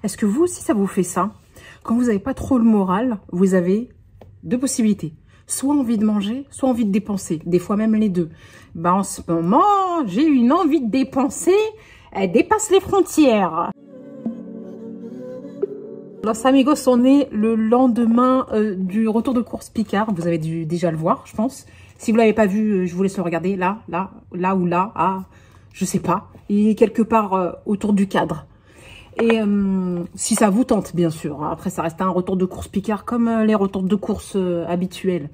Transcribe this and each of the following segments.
Est-ce que vous aussi, ça vous fait ça? Quand vous n'avez pas trop le moral, vous avez deux possibilités. Soit envie de manger, soit envie de dépenser. Des fois même les deux. Bah, en ce moment, j'ai une envie de dépenser. Elle dépasse les frontières. Los amigos, on est le lendemain du retour de course Picard. Vous avez dû déjà le voir, je pense. Si vous l'avez pas vu, je vous laisse le regarder. Là ou là. Ah, je sais pas. Il est quelque part autour du cadre. Et si ça vous tente, bien sûr. Après, ça reste un retour de course Picard comme les retours de course habituels.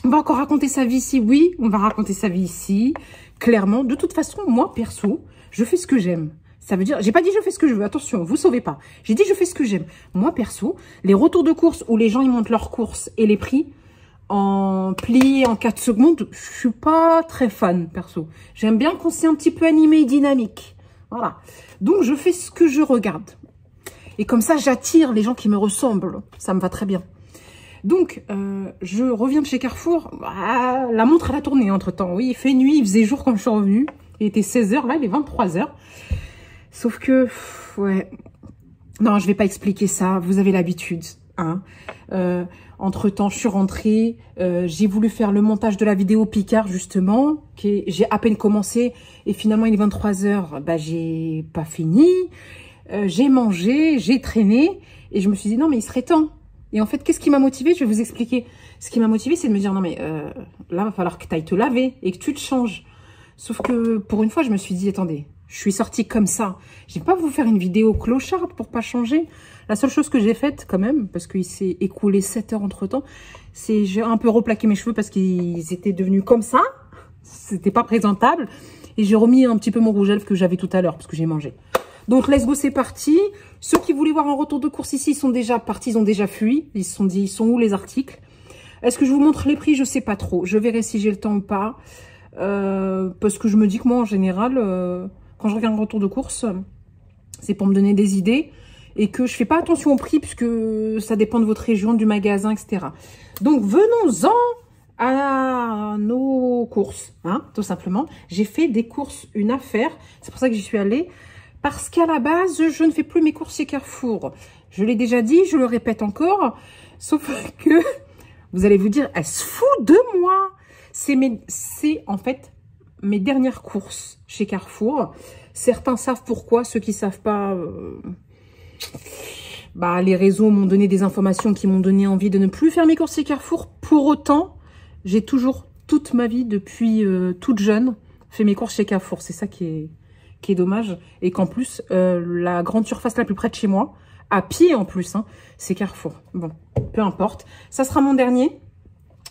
On va encore raconter sa vie ici. Oui, on va raconter sa vie ici. Clairement, de toute façon, moi, perso, je fais ce que j'aime. Ça veut dire, j'ai pas dit je fais ce que je veux, attention, vous sauvez pas. J'ai dit je fais ce que j'aime. Moi, perso, les retours de course où les gens, ils montent leurs courses et les prix en plié en 4 secondes, je suis pas très fan, perso. J'aime bien quand c'est un petit peu animé et dynamique. Voilà. Donc, je fais ce que je regarde. Et comme ça, j'attire les gens qui me ressemblent. Ça me va très bien. Donc, je reviens de chez Carrefour. Ah, la montre, elle a tourné entre-temps. Oui, il fait nuit, il faisait jour quand je suis revenue. Il était 16 h, là, il est 23 h. Sauf que, ouais, non, je vais pas expliquer ça, vous avez l'habitude, hein. Entre-temps, je suis rentrée, j'ai voulu faire le montage de la vidéo Picard, justement, j'ai à peine commencé, et finalement, il est 23 h, bah, j'ai pas fini, j'ai mangé, j'ai traîné, et je me suis dit, non, mais il serait temps. Et en fait, qu'est-ce qui m'a motivée? Je vais vous expliquer. Ce qui m'a motivée, c'est de me dire, non, mais là, il va falloir que tu ailles te laver, et que tu te changes. Sauf que, pour une fois, je me suis dit, attendez, je suis sortie comme ça. Je vais pas vous faire une vidéo clocharde pour pas changer. La seule chose que j'ai faite quand même, parce qu'il s'est écoulé 7 heures entre temps, c'est j'ai un peu replaqué mes cheveux parce qu'ils étaient devenus comme ça. C'était pas présentable. Et j'ai remis un petit peu mon rouge à lèvres que j'avais tout à l'heure parce que j'ai mangé. Donc let's go, c'est parti. Ceux qui voulaient voir un retour de course ici, ils sont déjà partis, ils ont déjà fui. Ils se sont dit, ils sont où les articles? Est-ce que je vous montre les prix? Je sais pas trop. Je verrai si j'ai le temps ou pas. Parce que je me dis que moi, en général... quand je regarde un retour de course, c'est pour me donner des idées et que je fais pas attention au prix puisque ça dépend de votre région, du magasin, etc. Donc, venons-en à nos courses, hein, tout simplement. J'ai fait des courses, une affaire. C'est pour ça que j'y suis allée. Parce qu'à la base, je ne fais plus mes courses chez Carrefour. Je l'ai déjà dit, je le répète encore. Sauf que vous allez vous dire, elle se fout de moi. C'est en fait... mes dernières courses chez Carrefour. Certains savent pourquoi, ceux qui savent pas, bah, les réseaux m'ont donné des informations qui m'ont donné envie de ne plus faire mes courses chez Carrefour. Pour autant, j'ai toujours, toute ma vie, depuis toute jeune, fait mes courses chez Carrefour. C'est ça qui est dommage. Et qu'en plus, la grande surface la plus près de chez moi, à pied en plus, hein, c'est Carrefour. Bon, peu importe. Ça sera mon dernier.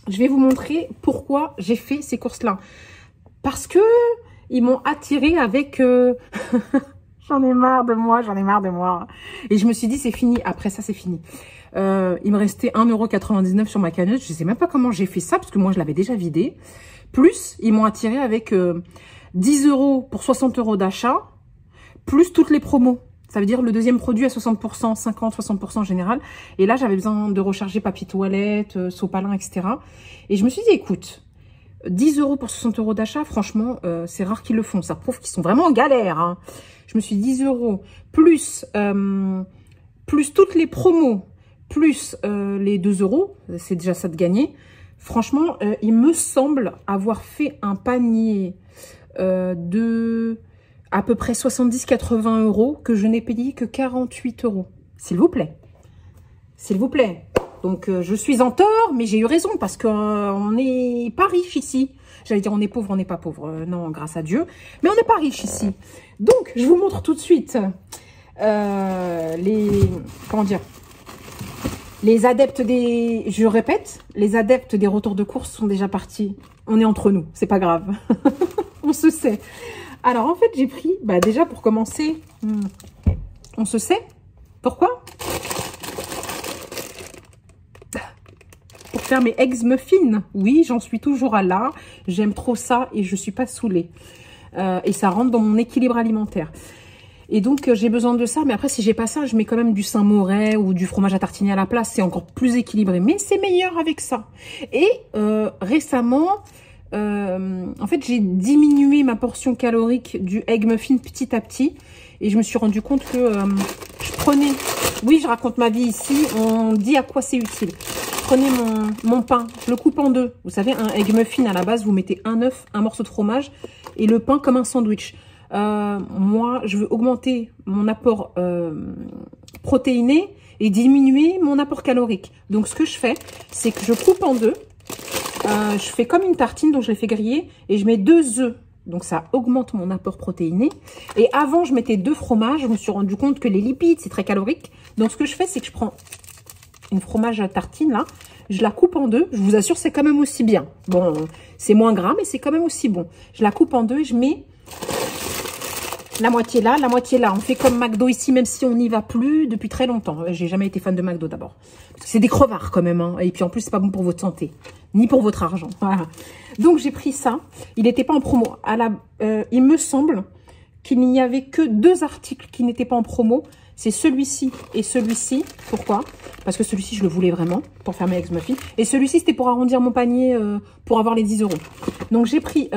Je vais vous montrer pourquoi j'ai fait ces courses-là. Parce que ils m'ont attiré avec... j'en ai marre de moi, j'en ai marre de moi. Et je me suis dit, c'est fini. Après ça, c'est fini. Il me restait 1,99 € sur ma cagnotte. Je sais même pas comment j'ai fait ça, parce que moi, je l'avais déjà vidé. Plus, ils m'ont attiré avec 10 € pour 60 € d'achat, plus toutes les promos. Ça veut dire le deuxième produit à 60%, 50, 60% en général. Et là, j'avais besoin de recharger papier toilette, sopalin, etc. Et je me suis dit, écoute... 10 € pour 60 € d'achat, franchement, c'est rare qu'ils le font. Ça prouve qu'ils sont vraiment en galère, hein. Je me suis dit 10 € plus, plus toutes les promos, plus les 2 €, c'est déjà ça de gagner. Franchement, il me semble avoir fait un panier de à peu près 70-80 € que je n'ai payé que 48 €. S'il vous plaît. S'il vous plaît. Donc, je suis en tort, mais j'ai eu raison parce qu'on n'est pas riche ici. J'allais dire on est pauvre, on n'est pas pauvre. Non, grâce à Dieu. Mais on n'est pas riche ici. Donc, je vous montre tout de suite comment dire, les adeptes des... Je répète, les adeptes des retours de course sont déjà partis. On est entre nous, c'est pas grave. On se sait. Alors, en fait, j'ai pris... Bah, déjà, pour commencer, on se sait. Pourquoi ? Pour faire mes eggs muffins. Oui, j'en suis toujours à là. J'aime trop ça et je suis pas saoulée. Et ça rentre dans mon équilibre alimentaire. Et donc, j'ai besoin de ça. Mais après, si j'ai pas ça, je mets quand même du Saint-Moret ou du fromage à tartiner à la place. C'est encore plus équilibré. Mais c'est meilleur avec ça. Et récemment, en fait, j'ai diminué ma portion calorique du egg muffin petit à petit. Et je me suis rendu compte que je prenais... Oui, je raconte ma vie ici. On dit à quoi c'est utile. Je prenais mon pain, je le coupe en deux. Vous savez, un egg muffin, à la base, vous mettez un œuf, un morceau de fromage et le pain comme un sandwich. Moi, je veux augmenter mon apport protéiné et diminuer mon apport calorique. Donc, ce que je fais, c'est que je coupe en deux. Je fais comme une tartine, donc je les fais griller et je mets 2 œufs. Donc, ça augmente mon apport protéiné. Et avant, je mettais 2 fromages. Je me suis rendu compte que les lipides, c'est très calorique. Donc, ce que je fais, c'est que je prends une fromage à tartine, là. Je la coupe en deux. Je vous assure, c'est quand même aussi bien. Bon, c'est moins gras, mais c'est quand même aussi bon. Je la coupe en deux et je mets la moitié là, la moitié là. On fait comme McDo ici, même si on n'y va plus depuis très longtemps. J'ai jamais été fan de McDo d'abord. C'est des crevards quand même. Hein. Et puis en plus, c'est pas bon pour votre santé. Ni pour votre argent. Voilà. Donc j'ai pris ça. Il n'était pas en promo. Il me semble qu'il n'y avait que 2 articles qui n'étaient pas en promo. C'est celui-ci et celui-ci. Pourquoi? Parce que celui-ci, je le voulais vraiment pour faire mes egg muffins. Et celui-ci, c'était pour arrondir mon panier pour avoir les 10 €. Donc, j'ai pris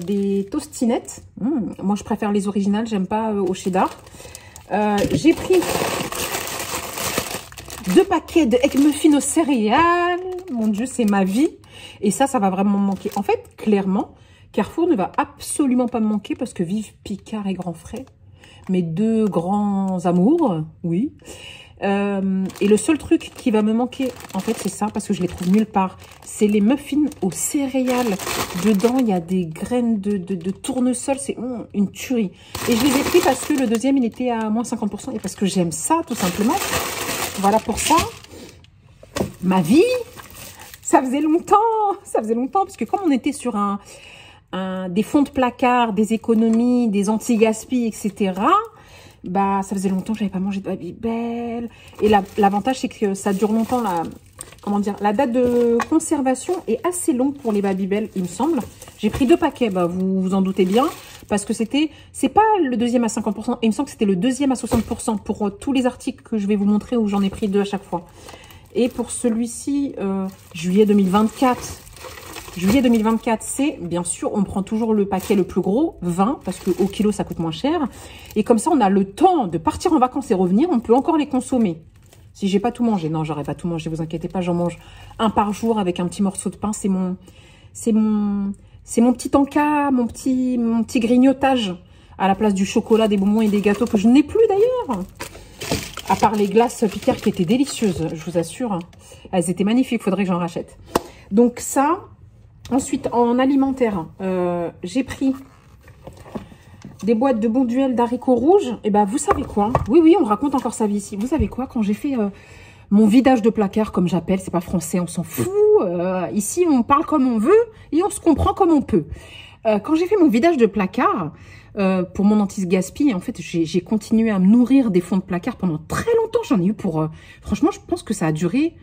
des tostinettes. Moi, je préfère les originales. J'aime pas au cheddar. J'ai pris 2 paquets de egg muffins aux céréales. Mon Dieu, c'est ma vie. Et ça va vraiment me manquer. En fait, clairement, Carrefour ne va absolument pas me manquer parce que vive Picard et Grand Frais. Mes 2 grands amours, oui. Et le seul truc qui va me manquer, en fait, c'est ça, parce que je les trouve nulle part. C'est les muffins aux céréales. Dedans, il y a des graines de tournesol. C'est une tuerie. Et je les ai pris parce que le deuxième, il était à moins 50%. Et parce que j'aime ça, tout simplement. Voilà pour ça. Ma vie, ça faisait longtemps. Ça faisait longtemps, parce que comme on était sur des fonds de placard, des économies, des anti-gaspi, etc. Bah, ça faisait longtemps que j'avais pas mangé de Babybel. Et l'avantage, c'est que ça dure longtemps. La date de conservation est assez longue pour les Babybel, il me semble. J'ai pris 2 paquets, bah, vous vous en doutez bien. Parce que c'est pas le deuxième à 50%. Il me semble que c'était le deuxième à 60% pour tous les articles que je vais vous montrer où j'en ai pris 2 à chaque fois. Et pour celui-ci, juillet 2024... Juillet 2024, c'est, bien sûr, on prend toujours le paquet le plus gros, 20, parce qu'au kilo, ça coûte moins cher. Et comme ça, on a le temps de partir en vacances et revenir. On peut encore les consommer. Si j'ai pas tout mangé. Non, j'aurais pas tout mangé, vous inquiétez pas. J'en mange 1 par jour avec un petit morceau de pain. C'est mon petit encas, mon petit grignotage à la place du chocolat, des bonbons et des gâteaux que je n'ai plus d'ailleurs. À part les glaces Picard qui étaient délicieuses, je vous assure. Elles étaient magnifiques, faudrait que j'en rachète. Donc ça... Ensuite, en alimentaire, j'ai pris des boîtes de Bonduelle d'haricots rouges. Et ben, vous savez quoi? Oui, on raconte encore sa vie ici. Vous savez quoi? Quand j'ai fait mon vidage de placard, comme j'appelle, c'est pas français, on s'en fout. Ici, on parle comme on veut et on se comprend comme on peut. Quand j'ai fait mon vidage de placard, pour mon anti-gaspi, en fait, j'ai continué à me nourrir des fonds de placard pendant très longtemps. J'en ai eu pour... franchement, je pense que ça a duré...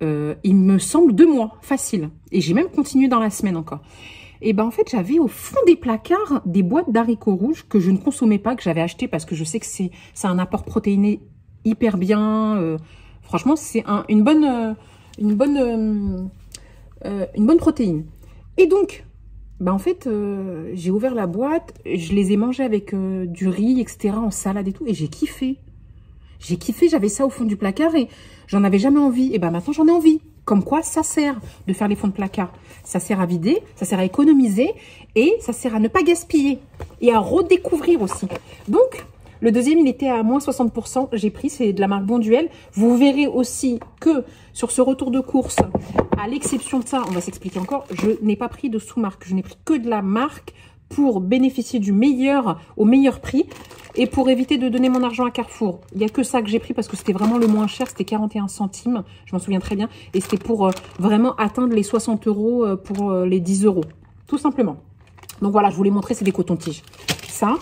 il me semble 2 mois, facile. Et j'ai même continué dans la semaine encore. Et ben en fait, j'avais au fond des placards des boîtes d'haricots rouges que je ne consommais pas, que j'avais acheté parce que je sais que c'est un apport protéiné hyper bien. Franchement, c'est une bonne protéine. Et donc, ben en fait, j'ai ouvert la boîte, je les ai mangés avec du riz, etc., en salade et tout, et j'ai kiffé. J'ai kiffé, j'avais ça au fond du placard et j'en avais jamais envie. Et ben maintenant, j'en ai envie. Comme quoi, ça sert de faire les fonds de placard. Ça sert à vider, ça sert à économiser et ça sert à ne pas gaspiller. Et à redécouvrir aussi. Donc, le deuxième, il était à moins 60%. J'ai pris, c'est de la marque Bonduelle. Vous verrez aussi que sur ce retour de course, à l'exception de ça, on va s'expliquer encore, je n'ai pas pris de sous-marque. Je n'ai pris que de la marque pour bénéficier du meilleur au meilleur prix. Et pour éviter de donner mon argent à Carrefour. Il n'y a que ça que j'ai pris parce que c'était vraiment le moins cher. C'était 41 centimes. Je m'en souviens très bien. Et c'était pour vraiment atteindre les 60 € pour les 10 €. Tout simplement. Donc voilà, je vous l'ai montré, c'est des cotons-tiges. Ça.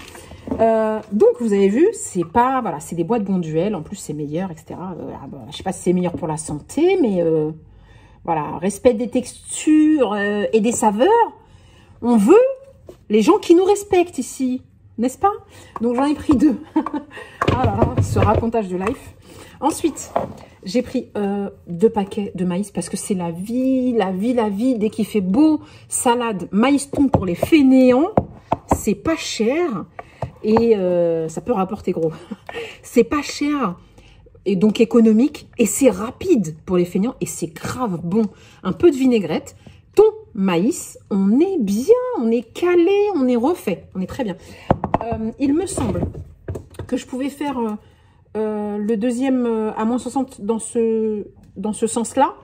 Donc vous avez vu, c'est pas... Voilà, c'est des boîtes Bonduelle. En plus, c'est meilleur, etc. Je sais pas si c'est meilleur pour la santé, mais... voilà, respect des textures et des saveurs. On veut les gens qui nous respectent ici. N'est-ce pas? Donc, j'en ai pris 2. Ah là là, ce racontage de life. Ensuite, j'ai pris 2 paquets de maïs parce que c'est la vie. Dès qu'il fait beau, salade, maïs thon pour les fainéants. C'est pas cher. et ça peut rapporter gros. C'est pas cher et donc économique et c'est rapide pour les feignants et c'est grave bon. Un peu de vinaigrette, ton maïs, on est bien, on est calé, on est refait, on est très bien. Il me semble que je pouvais faire le deuxième à moins 60 dans ce sens-là.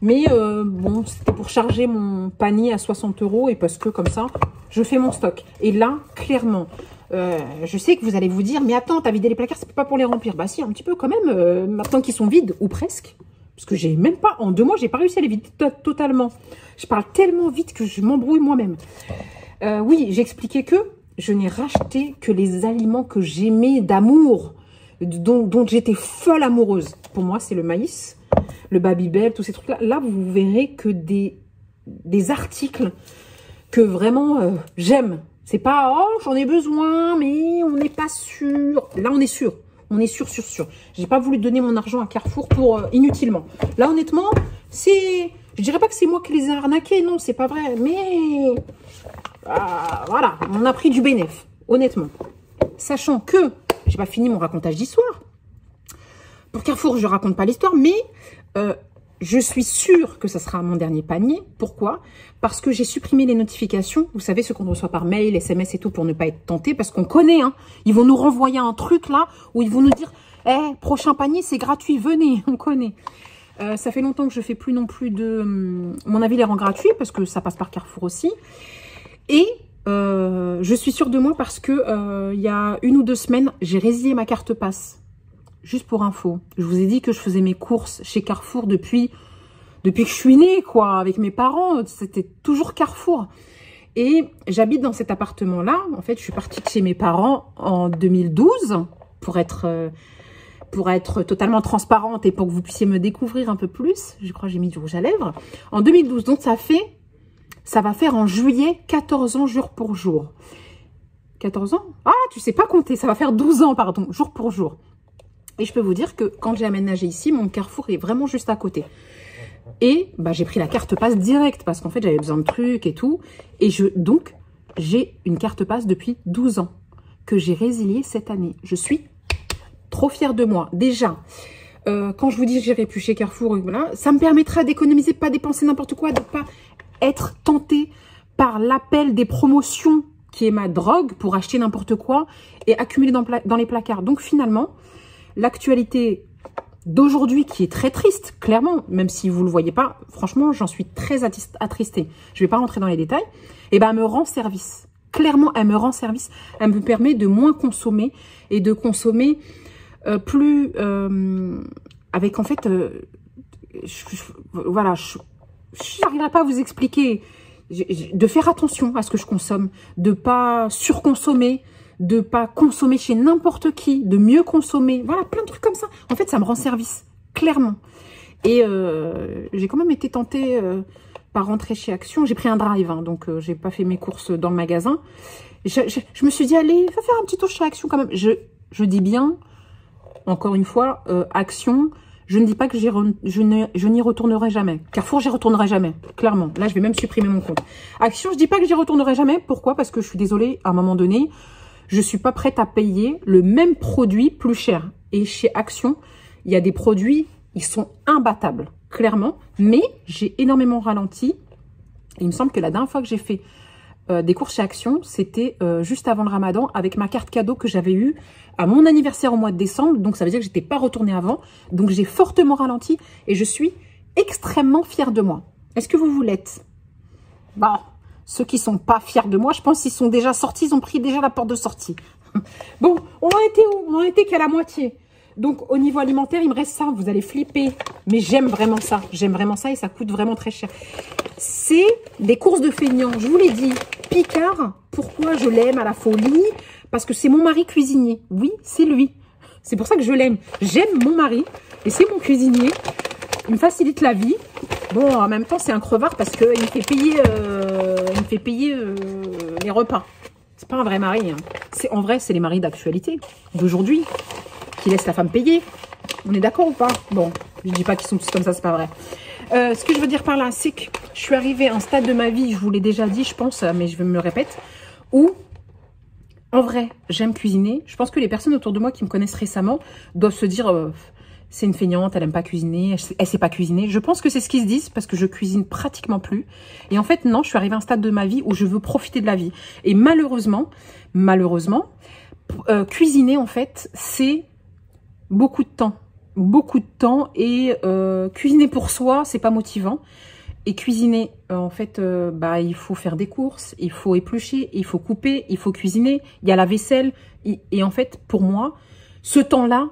Mais bon, c'était pour charger mon panier à 60 € et parce que comme ça, je fais mon stock. Et là, clairement, je sais que vous allez vous dire, mais attends, t'as vidé les placards, c'est pas pour les remplir. Bah si, un petit peu quand même, maintenant qu'ils sont vides, ou presque. Parce que j'ai même pas, en 2 mois, j'ai pas réussi à les vider totalement. Je parle tellement vite que je m'embrouille moi-même. Oui, j'ai expliqué que je n'ai racheté que les aliments que j'aimais d'amour, dont j'étais folle amoureuse. Pour moi, c'est le maïs, le Babybel, tous ces trucs-là. Là, vous verrez que des articles que vraiment j'aime. C'est pas, oh, j'en ai besoin, mais on n'est pas sûr. Là, on est sûr. On est sûr. J'ai pas voulu donner mon argent à Carrefour pour inutilement. Là, honnêtement, c'est... Je dirais pas que c'est moi qui les ai arnaqués, non, c'est pas vrai. Mais voilà, on a pris du bénéf, honnêtement. Sachant que j'ai pas fini mon racontage d'histoire. Pour Carrefour, je raconte pas l'histoire, mais je suis sûre que ça sera mon dernier panier. Pourquoi? Parce que j'ai supprimé les notifications. Vous savez, ce qu'on reçoit par mail, SMS et tout, pour ne pas être tenté. Parce qu'on connaît, hein. Ils vont nous renvoyer un truc là, où ils vont nous dire, prochain panier, c'est gratuit, venez, on connaît. Ça fait longtemps que je fais plus non plus de... Mon avis les rend gratuits, parce que ça passe par Carrefour aussi. Et je suis sûre de moi parce que il y a 1 ou 2 semaines, j'ai résilié ma carte passe. Juste pour info. Je vous ai dit que je faisais mes courses chez Carrefour depuis que je suis née, quoi, avec mes parents. C'était toujours Carrefour. Et j'habite dans cet appartement-là. En fait, je suis partie de chez mes parents en 2012 pour être totalement transparente et pour que vous puissiez me découvrir un peu plus. Je crois que j'ai mis du rouge à lèvres. En 2012, donc ça va faire en juillet 14 ans jour pour jour. 14 ans? Ah, tu sais pas compter. Ça va faire 12 ans, pardon, jour pour jour. Et je peux vous dire que quand j'ai aménagé ici, mon Carrefour est vraiment juste à côté. Et bah, j'ai pris la carte passe directe parce qu'en fait, j'avais besoin de trucs et tout. Et donc, j'ai une carte passe depuis 12 ans que j'ai résiliée cette année. Je suis trop fière de moi. Déjà, quand je vous dis que j'irai plus chez Carrefour, voilà, ça me permettra d'économiser, de pas dépenser n'importe quoi, de pas être tentée par l'appel des promotions qui est ma drogue pour acheter n'importe quoi et accumuler dans les placards. Donc finalement, l'actualité d'aujourd'hui qui est très triste, clairement, même si vous ne le voyez pas, franchement, j'en suis très attristée. Je ne vais pas rentrer dans les détails. Et ben, elle me rend service. Clairement, elle me rend service. Elle me permet de moins consommer et de consommer plus avec en fait, voilà, je n'arriverai pas à vous expliquer. De faire attention à ce que je consomme, de pas surconsommer, de pas consommer chez n'importe qui, de mieux consommer. Voilà, plein de trucs comme ça. En fait, ça me rend service, clairement. Et j'ai quand même été tentée par rentrer chez Action. J'ai pris un drive, hein, donc j'ai pas fait mes courses dans le magasin. Je me suis dit, allez, va faire un petit tour chez Action quand même. Je dis bien, encore une fois, Action... Je ne dis pas que je n'y retournerai jamais. Carrefour, j'y retournerai jamais, clairement. Là, je vais même supprimer mon compte. Action, je dis pas que j'y retournerai jamais. Pourquoi? Parce que je suis désolée, à un moment donné, je suis pas prête à payer le même produit plus cher. Et chez Action, il y a des produits, ils sont imbattables, clairement. Mais j'ai énormément ralenti. Il me semble que la dernière fois que j'ai fait des courses chez Action, c'était juste avant le Ramadan avec ma carte cadeau que j'avais eue à mon anniversaire au mois de décembre. Donc, ça veut dire que je n'étais pas retournée avant. Donc, j'ai fortement ralenti et je suis extrêmement fière de moi. Est-ce que vous l'êtes? Bah, ceux qui ne sont pas fiers de moi, je pense qu'ils sont déjà sortis, ils ont pris déjà la porte de sortie. Bon, on en était où? On en était qu'à la moitié. Donc, au niveau alimentaire, il me reste ça. Vous allez flipper. Mais j'aime vraiment ça. J'aime vraiment ça et ça coûte vraiment très cher. C'est des courses de feignants. Je vous l'ai dit. Picard, pourquoi je l'aime à la folie? Parce que c'est mon mari cuisinier. Oui, c'est lui. C'est pour ça que je l'aime. J'aime mon mari et c'est mon cuisinier. Il me facilite la vie. Bon, en même temps, c'est un crevard parce qu'il me fait payer, les repas. C'est pas un vrai mari. Hein. En vrai, c'est les maris d'actualité d'aujourd'hui qui laissent la femme payer. On est d'accord ou pas? Bon, je dis pas qu'ils sont tous comme ça, c'est pas vrai. Ce que je veux dire par là, c'est que je suis arrivée à un stade de ma vie, je vous l'ai déjà dit, je pense, mais je me répète, où En vrai, j'aime cuisiner. Je pense que les personnes autour de moi qui me connaissent récemment doivent se dire c'est une feignante, elle aime pas cuisiner, elle sait pas cuisiner. Je pense que c'est ce qu'ils se disent parce que je cuisine pratiquement plus. Et en fait, non, je suis arrivée à un stade de ma vie où je veux profiter de la vie. Et malheureusement, cuisiner, en fait, c'est beaucoup de temps. Beaucoup de temps. Et cuisiner pour soi, c'est pas motivant. Et cuisiner, en fait, il faut faire des courses, il faut éplucher, il faut couper, il faut cuisiner, il y a la vaisselle. Et en fait, pour moi, ce temps-là,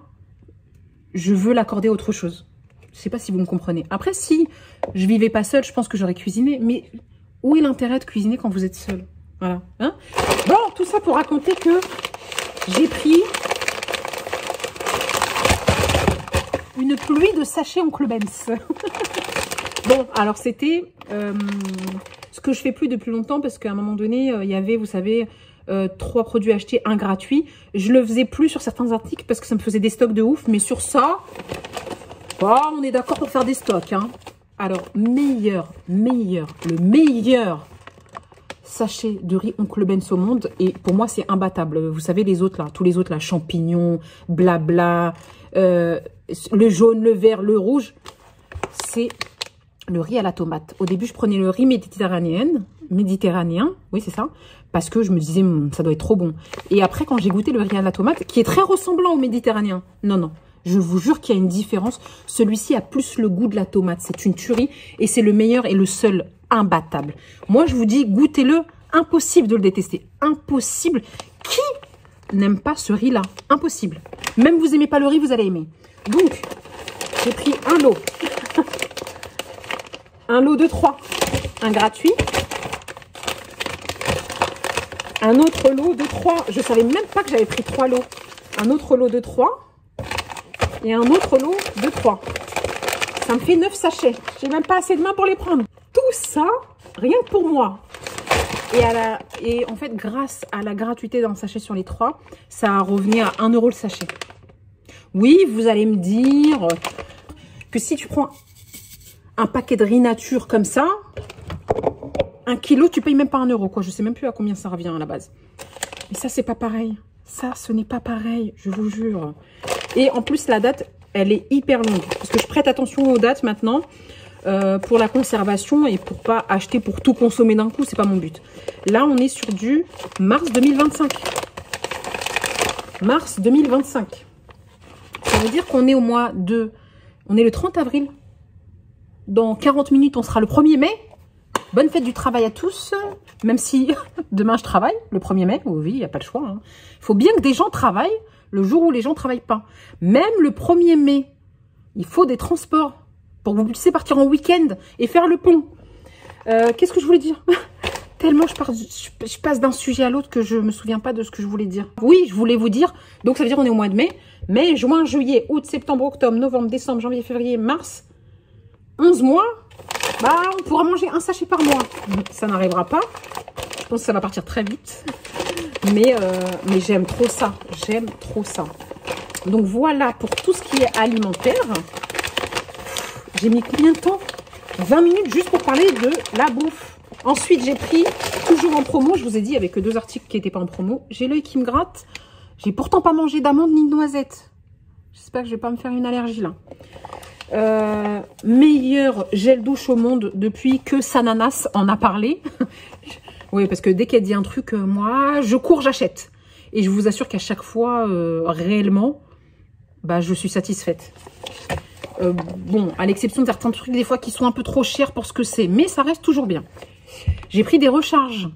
je veux l'accorder à autre chose. Je sais pas si vous me comprenez. Après, si je vivais pas seule, je pense que j'aurais cuisiné. Mais où est l'intérêt de cuisiner quand vous êtes seule? Voilà. Hein? Bon, tout ça pour raconter que j'ai pris une pluie de sachets Oncle Ben's. Bon, alors c'était ce que je fais plus depuis longtemps parce qu'à un moment donné, il y avait, vous savez, 3 produits achetés, 1 gratuit. Je le faisais plus sur certains articles parce que ça me faisait des stocks de ouf. Mais sur ça, on est d'accord pour faire des stocks. Hein. Alors, le meilleur sachet de riz Oncle Ben's au monde. Et pour moi, c'est imbattable. Vous savez, les autres là, tous les autres là, champignons, blabla, le jaune, le vert, le rouge, c'est le riz à la tomate. Au début, je prenais le riz méditerranéen, oui, c'est ça, parce que je me disais, ça doit être trop bon. Et après, quand j'ai goûté le riz à la tomate, qui est très ressemblant au méditerranéen, non, je vous jure qu'il y a une différence. Celui-ci a plus le goût de la tomate. C'est une tuerie et c'est le meilleur et le seul imbattable. Moi, je vous dis, goûtez-le. Impossible de le détester. Impossible. Qui n'aime pas ce riz-là? Impossible. Même vous aimez pas le riz, vous allez aimer. Donc, j'ai pris un lot. Un lot de 3. Un gratuit. Un autre lot de 3. Je savais même pas que j'avais pris 3 lots. Un autre lot de 3. Et un autre lot de 3. Ça me fait 9 sachets. J'ai même pas assez de main pour les prendre. Tout ça, rien que pour moi. Et en fait, grâce à la gratuité d'un sachet sur les 3, ça a revenu à 1 € le sachet. Oui, vous allez me dire que si tu prends un paquet de riz nature comme ça, 1 kilo, tu payes même pas 1 €, quoi. Je sais même plus à combien ça revient à la base. Mais ça, c'est pas pareil. Ça, ce n'est pas pareil, je vous jure. Et en plus, la date, elle est hyper longue. Parce que je prête attention aux dates maintenant pour la conservation et pour pas acheter pour tout consommer d'un coup. C'est pas mon but. Là, on est sur du mars 2025. Mars 2025. Ça veut dire qu'on est au mois de... On est le 30 avril. Dans 40 minutes, on sera le 1er mai. Bonne fête du travail à tous. Même si demain, je travaille, le 1er mai. Oui, il n'y a pas le choix. Hein. Il faut bien que des gens travaillent le jour où les gens ne travaillent pas. Même le 1er mai, il faut des transports pour que vous puissiez partir en week-end et faire le pont. Qu'est-ce que je voulais dire? Tellement je passe d'un sujet à l'autre que je ne me souviens pas de ce que je voulais dire. Oui, je voulais vous dire, donc ça veut dire qu'on est au mois de mai. Mai, juin, juillet, août, septembre, octobre, novembre, décembre, janvier, février, mars. 11 mois, on pourra manger 1 sachet par mois. Ça n'arrivera pas. Je pense que ça va partir très vite. Mais j'aime trop ça. J'aime trop ça. Donc voilà pour tout ce qui est alimentaire. J'ai mis combien de temps? 20 minutes juste pour parler de la bouffe. Ensuite, j'ai pris, toujours en promo, je vous ai dit, avec 2 articles qui n'étaient pas en promo. J'ai l'œil qui me gratte. J'ai pourtant pas mangé d'amandes ni de noisettes. J'espère que je vais pas me faire une allergie là. Meilleur gel douche au monde depuis que Sananas en a parlé. Oui, parce que dès qu'elle dit un truc, moi, je cours, j'achète. Et je vous assure qu'à chaque fois, réellement, je suis satisfaite. Bon, à l'exception de certains trucs, des fois, qui sont un peu trop chers pour ce que c'est. Mais ça reste toujours bien. J'ai pris des recharges.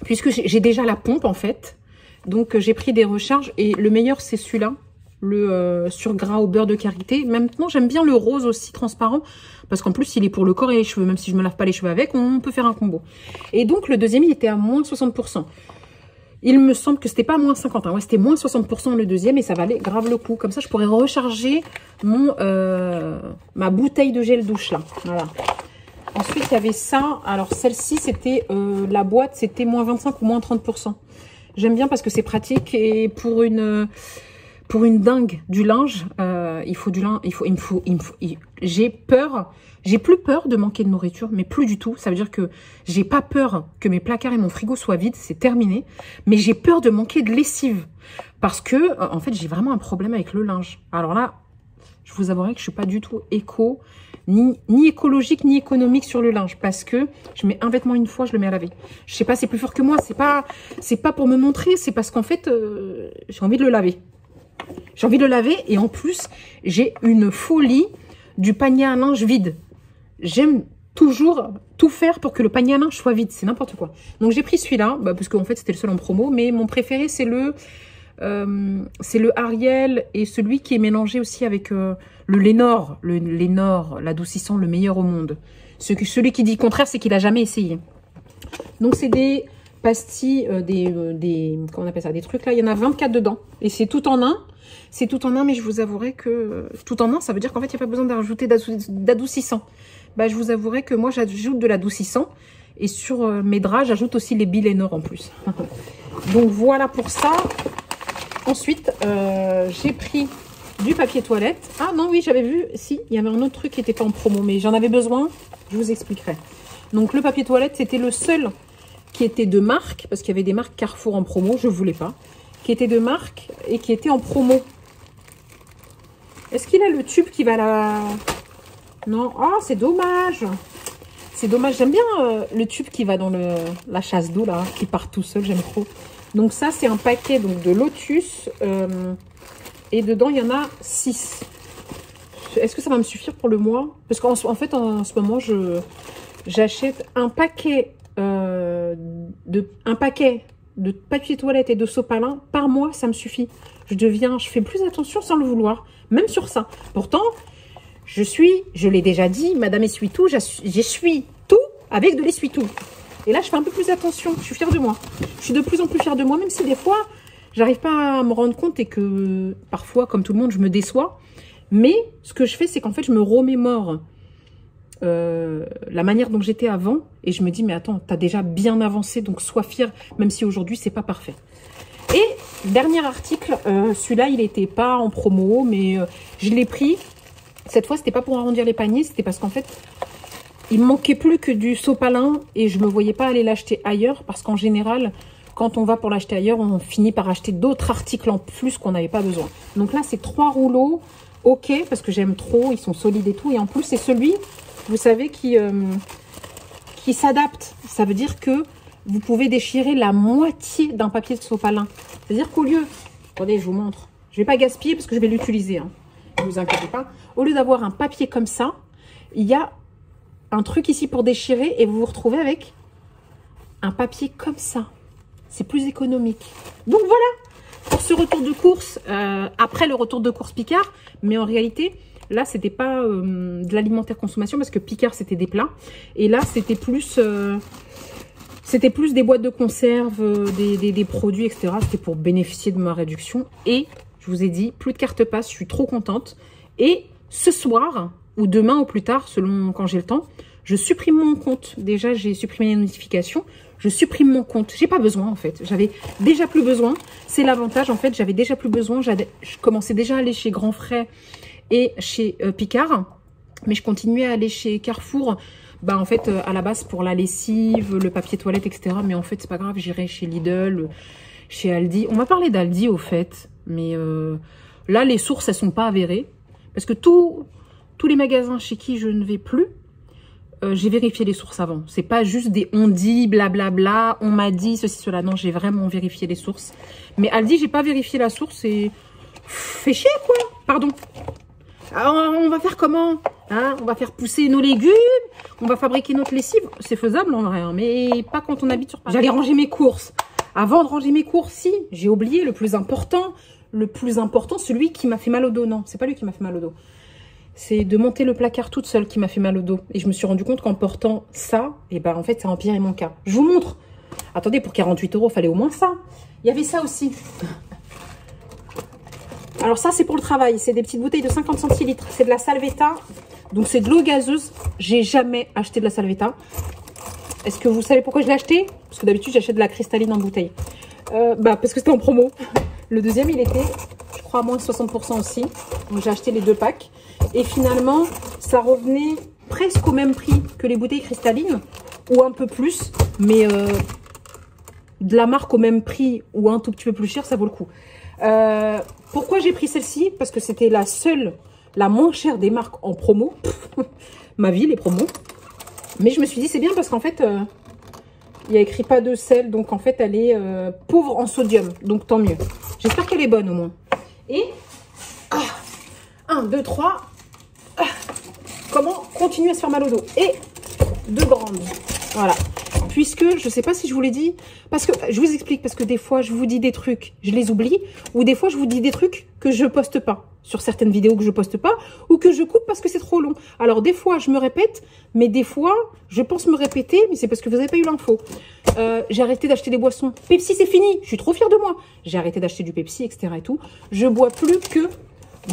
Puisque j'ai déjà la pompe, en fait. Donc, j'ai pris des recharges. Et le meilleur, c'est celui-là. Le surgras au beurre de karité. Maintenant, j'aime bien le rose aussi transparent. Parce qu'en plus, il est pour le corps et les cheveux. Même si je me lave pas les cheveux avec, on peut faire un combo. Et donc, le deuxième, il était à moins 60%. Il me semble que c'était pas moins 50. Hein. Ouais, c'était moins 60% le deuxième. Et ça valait grave le coup. Comme ça, je pourrais recharger ma bouteille de gel douche là. Voilà. Ensuite, il y avait ça. Alors, celle-ci, c'était la boîte, c'était moins 25 ou moins 30%. J'aime bien parce que c'est pratique. Et pour une pour une dingue du linge. Il faut du linge, j'ai peur. J'ai plus peur de manquer de nourriture, mais plus du tout. Ça veut dire que j'ai pas peur que mes placards et mon frigo soient vides, c'est terminé. Mais j'ai peur de manquer de lessive. Parce que, en fait, j'ai vraiment un problème avec le linge. Alors là, je vous avouerai que je suis pas du tout éco, ni écologique, ni économique sur le linge. Parce que je mets un vêtement une fois, je le mets à laver. Je sais pas, c'est plus fort que moi. C'est pas pour me montrer, c'est parce qu'en fait, j'ai envie de le laver. J'ai envie de le laver et en plus, j'ai une folie du panier à linge vide. J'aime toujours tout faire pour que le panier à linge soit vide. C'est n'importe quoi. Donc, j'ai pris celui-là, parce qu'en fait, c'était le seul en promo. Mais mon préféré, c'est le Ariel et celui qui est mélangé aussi avec le Lénore. Le Lénore, l'adoucissant, le meilleur au monde. Celui qui dit le contraire, c'est qu'il n'a jamais essayé. Donc, c'est des pastilles, comment on appelle ça, des trucs là. Il y en a 24 dedans. Et c'est tout en un. C'est tout en un, mais je vous avouerai que tout en un, ça veut dire qu'en fait, il n'y a pas besoin d'ajouter d'adoucissant. Je vous avouerai que moi, j'ajoute de l'adoucissant. Et sur mes draps, j'ajoute aussi les Bilénor en plus. Donc, voilà pour ça. Ensuite, j'ai pris du papier toilette. Ah non, oui, j'avais vu. Si, il y avait un autre truc qui n'était pas en promo, mais j'en avais besoin. Je vous expliquerai. Donc, le papier toilette, c'était le seul qui était de marque. Parce qu'il y avait des marques Carrefour en promo. Je ne voulais pas. Qui était de marque et qui était en promo. Est-ce qu'il a le tube qui va là? Non. Oh, c'est dommage. C'est dommage. J'aime bien le tube qui va dans la chasse d'eau, là, qui part tout seul. J'aime trop. Donc, ça, c'est un paquet donc, de Lotus. Et dedans, il y en a 6. Est-ce que ça va me suffire pour le mois? Parce qu'en fait, en ce moment, j'achète un paquet de papier toilette et de sopalin par mois, ça me suffit. Je fais plus attention sans le vouloir, même sur ça. Pourtant, je l'ai déjà dit, Madame Essuie-Tout, j'essuie tout avec de l'essuie-tout. Et là, je fais un peu plus attention, je suis fière de moi. Je suis de plus en plus fière de moi, même si des fois, j'arrive pas à me rendre compte et que parfois, comme tout le monde, je me déçois. Mais ce que je fais, c'est qu'en fait, je me remémore la manière dont j'étais avant et je me dis mais attends, t'as déjà bien avancé, donc sois fière, même si aujourd'hui c'est pas parfait. Et dernier article, celui-là il était pas en promo, mais je l'ai pris. Cette fois c'était pas pour arrondir les paniers, c'était parce qu'en fait il me manquait plus que du sopalin et je me voyais pas aller l'acheter ailleurs, parce qu'en général quand on va pour l'acheter ailleurs, on finit par acheter d'autres articles en plus qu'on n'avait pas besoin. Donc là c'est 3 rouleaux, ok, parce que j'aime trop, ils sont solides et tout, et en plus c'est celui, vous savez, qui s'adapte. Ça veut dire que vous pouvez déchirer la moitié d'un papier de sopalin. C'est-à-dire qu'au lieu... Attendez, je vous montre. Je ne vais pas gaspiller parce que je vais l'utiliser. Hein. Ne vous inquiétez pas. Au lieu d'avoir un papier comme ça, il y a un truc ici pour déchirer et vous vous retrouvez avec un papier comme ça. C'est plus économique. Donc voilà pour ce retour de course. Après le retour de course Picard. Mais en réalité... Là, c'était pas de l'alimentaire consommation parce que Picard, c'était des plats. Et là, c'était plus des boîtes de conserve, des produits, etc. C'était pour bénéficier de ma réduction. Et je vous ai dit, plus de carte passe, je suis trop contente. Et ce soir, ou demain ou plus tard, selon quand j'ai le temps, je supprime mon compte. Déjà, j'ai supprimé les notifications. Je supprime mon compte. J'ai pas besoin, en fait. J'avais déjà plus besoin. C'est l'avantage, en fait. J'avais déjà plus besoin. Je commençais déjà à aller chez Grand Frais et chez Picard, mais je continuais à aller chez Carrefour, en fait, à la base pour la lessive, le papier toilette, etc. Mais en fait, c'est pas grave, j'irai chez Lidl, chez Aldi. On m'a parlé d'Aldi, au fait, mais là, les sources, elles sont pas avérées, parce que tous les magasins chez qui je ne vais plus, j'ai vérifié les sources avant. C'est pas juste des on dit, blablabla, on m'a dit, ceci, cela. Non, j'ai vraiment vérifié les sources. Mais Aldi, j'ai pas vérifié la source et... Fait chier, quoi. Pardon. Alors, on va faire comment, hein? On va faire pousser nos légumes, on va fabriquer notre lessive. C'est faisable en vrai, hein, mais pas quand on habite sur Paris. J'allais ranger mes courses. Avant de ranger mes courses, si, j'ai oublié le plus important, celui qui m'a fait mal au dos. Non, c'est pas lui qui m'a fait mal au dos. C'est de monter le placard toute seule qui m'a fait mal au dos. Et je me suis rendu compte qu'en portant ça, en fait, ça a empiré mon cas. Je vous montre. Attendez, pour 48 €, il fallait au moins ça. Il y avait ça aussi. Alors ça, c'est pour le travail. C'est des petites bouteilles de 50 centilitres. C'est de la Salvetta. Donc, c'est de l'eau gazeuse. J'ai jamais acheté de la Salvetta. Est-ce que vous savez pourquoi je l'ai acheté? Parce que d'habitude, j'achète de la cristalline en bouteille. Parce que c'était en promo. Le deuxième, il était, je crois, à moins de 60% aussi. Donc, j'ai acheté les 2 packs. Et finalement, ça revenait presque au même prix que les bouteilles cristallines, ou un peu plus. Mais de la marque au même prix, ou un tout petit peu plus cher, ça vaut le coup. Pourquoi j'ai pris celle-ci? Parce que c'était la seule, la moins chère des marques en promo. Ma vie, les promos. Mais je me suis dit, c'est bien parce qu'en fait, il y a écrit pas de sel. Donc, en fait, elle est pauvre en sodium. Donc, tant mieux. J'espère qu'elle est bonne, au moins. Et, 1, 2, 3. Comment continuer à se faire mal au dos? Et 2 grandes. Voilà. Puisque, je ne sais pas si je vous l'ai dit, parce que, je vous explique, parce que des fois, je vous dis des trucs, je les oublie, ou des fois, je vous dis des trucs que je poste pas, sur certaines vidéos que je poste pas, ou que je coupe parce que c'est trop long. Alors, des fois, je me répète, mais des fois, je pense me répéter, mais c'est parce que vous n'avez pas eu l'info. J'ai arrêté d'acheter des boissons. Pepsi, c'est fini, je suis trop fière de moi. J'ai arrêté d'acheter du Pepsi, etc. et tout. Je bois plus que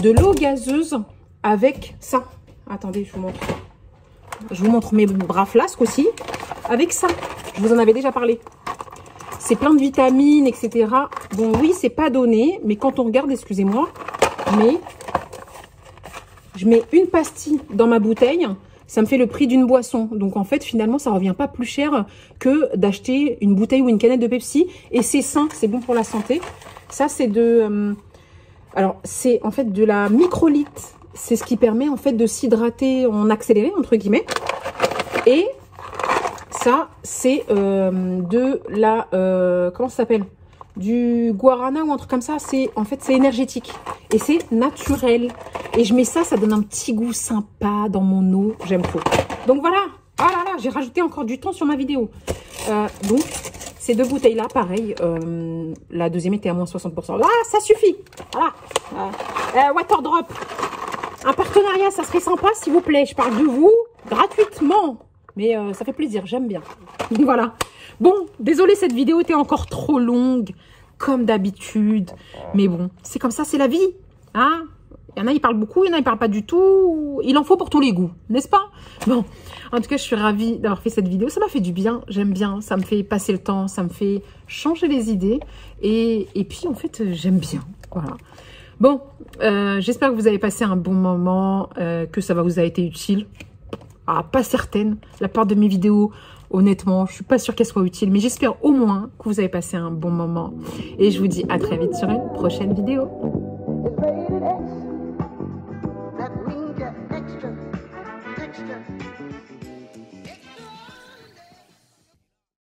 de l'eau gazeuse avec ça. Attendez, je vous montre. Je vous montre mes bras flasques aussi. Avec ça, je vous en avais déjà parlé. C'est plein de vitamines, etc. Bon, oui, c'est pas donné. Mais quand on regarde, excusez-moi, mais je mets une pastille dans ma bouteille. Ça me fait le prix d'une boisson. Donc, en fait, finalement, ça revient pas plus cher que d'acheter une bouteille ou une canette de Pepsi. Et c'est sain, c'est bon pour la santé. Ça, c'est de... alors, c'est en fait de la microlite. C'est ce qui permet en fait de s'hydrater en accéléré, entre guillemets. Et ça, c'est de la... comment ça s'appelle? Du guarana ou un truc comme ça. En fait, c'est énergétique. Et c'est naturel. Et je mets ça, ça donne un petit goût sympa dans mon eau. J'aime trop. Donc voilà. Ah là là, j'ai rajouté encore du temps sur ma vidéo. Donc, ces 2 bouteilles-là, pareil. La deuxième était à moins 60%. Là, ça suffit. Voilà. Waterdrop. Un partenariat, ça serait sympa, s'il vous plaît. Je parle de vous gratuitement. Mais ça fait plaisir, j'aime bien. Voilà. Bon, désolé, cette vidéo était encore trop longue, comme d'habitude. Mais bon, c'est comme ça, c'est la vie. Hein? Il y en a, ils parlent beaucoup, il y en a, ils parlent pas du tout. Il en faut pour tous les goûts, n'est-ce pas? Bon, en tout cas, je suis ravie d'avoir fait cette vidéo. Ça m'a fait du bien, j'aime bien. Ça me fait passer le temps, ça me fait changer les idées. Et puis, en fait, j'aime bien. Voilà. Bon, j'espère que vous avez passé un bon moment, que ça vous a été utile. Ah, pas certaine. La part de mes vidéos, honnêtement, je suis pas sûre qu'elles soient utiles. Mais j'espère au moins que vous avez passé un bon moment. Et je vous dis à très vite sur une prochaine vidéo.